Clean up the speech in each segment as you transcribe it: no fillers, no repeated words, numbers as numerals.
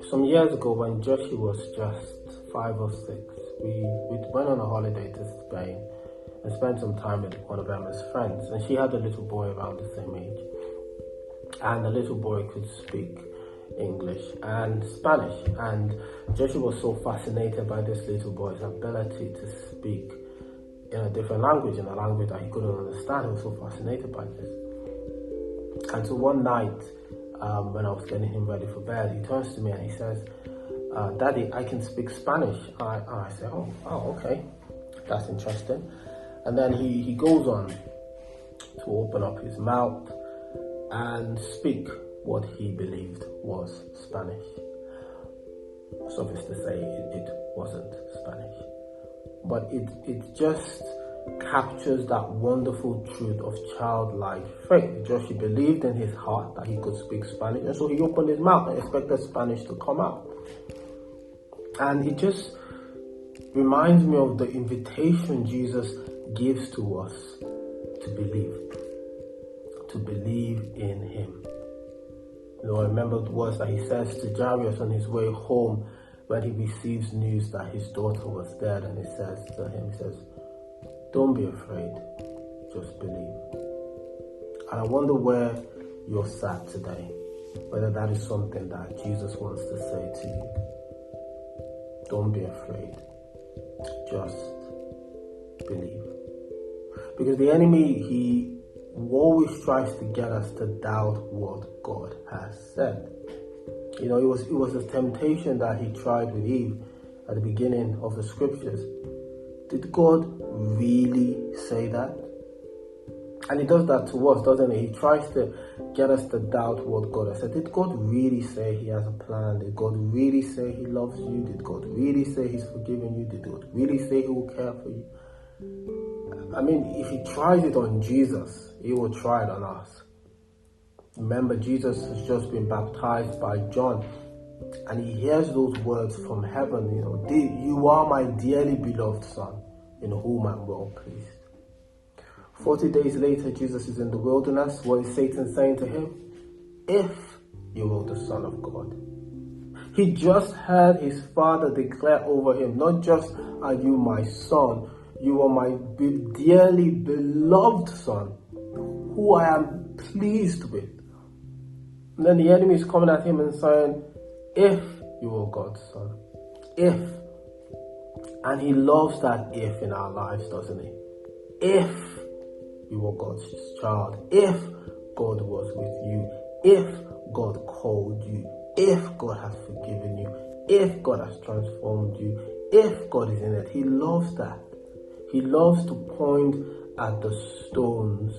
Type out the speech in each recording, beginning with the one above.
Some years ago, when Joshua was just 5 or 6, we went on a holiday to Spain and spent some time with one of Emma's friends. And she had a little boy around the same age. And the little boy could speak English and Spanish. And Joshua was so fascinated by this little boy's ability to speak in a different language, in a language that he couldn't understand. He was so fascinated by this. And so one night, when I was getting him ready for bed, he turns to me and he says, Daddy, I can speak Spanish. I say, oh, okay, that's interesting. And then he goes on to open up his mouth and speak what he believed was Spanish. Suffice to say, it wasn't Spanish. But it just captures that wonderful truth of childlike faith. Joshua believed in his heart that he could speak Spanish, and so he opened his mouth and expected Spanish to come out. And it just reminds me of the invitation Jesus gives to us to believe in him. You know, I remember the words that he says to Jairus on his way home when he receives news that his daughter was dead, and he says to him, don't be afraid, just believe. And I wonder where you're sat today, whether that is something that Jesus wants to say to you. Don't be afraid, just believe. Because the enemy, he always tries to get us to doubt what God has said. You know, it was a temptation that he tried with Eve at the beginning of the scriptures. Did God really say that? And he does that to us, doesn't he? He tries to get us to doubt what God has said. Did God really say he has a plan? Did God really say he loves you? Did God really say he's forgiven you? Did God really say he will care for you? I mean, if he tries it on Jesus, he will try it on us. Remember, Jesus has just been baptized by John, and he hears those words from heaven, you know, you are my dearly beloved son, in whom I'm well pleased. 40 days later, Jesus is in the wilderness. What is Satan saying to him? If you are the Son of God. He just heard his father declare over him, not just are you my son, you are my dearly beloved son, who I am pleased with. And then the enemy is coming at him and saying, if you are God's son, if. And he loves that if in our lives, doesn't he? If you were God's child, if God was with you, if God called you, if God has forgiven you, if God has transformed you, if God is in it, he loves that. He loves to point at the stones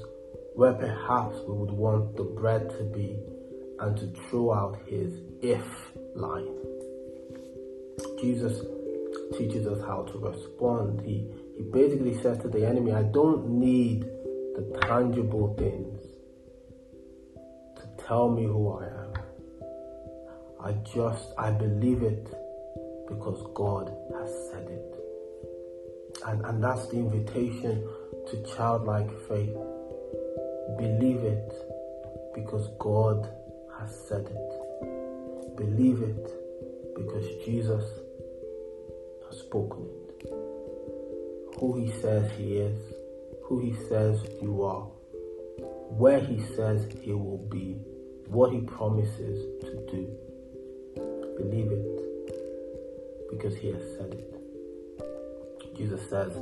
where perhaps we would want the bread to be, and to throw out his if line. Jesus teaches us how to respond. He basically says to the enemy, I don't need the tangible things to tell me who I am. I believe it because God has said it. And that's the invitation to childlike faith. Believe it because God has said it. Believe it because Jesus has spoken it. Who he says he is, who he says you are, where he says he will be, what he promises to do. Believe it because he has said it. Jesus says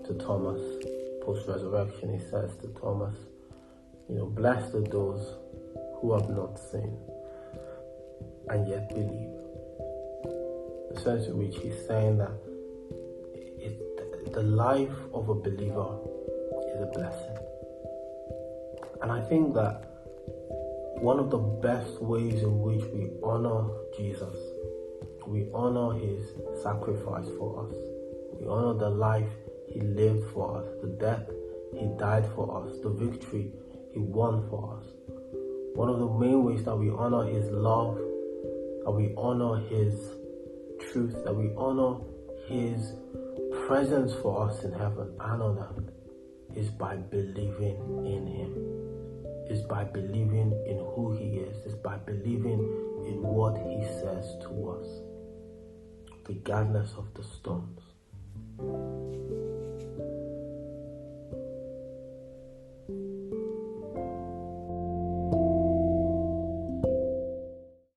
to Thomas, post-resurrection, he says to Thomas, blessed are those who have not seen and yet believe. The sense in which he's saying that the life of a believer is a blessing. And I think that one of the best ways in which we honor Jesus, we honor his sacrifice for us, we honor the life he lived for us, the death he died for us, the victory he won for us. One of the main ways that we honor his love, that we honor his truth, that we honor his presence for us in heaven and on earth is by believing in him, is by believing in who he is by believing in what he says to us, regardless of the storms.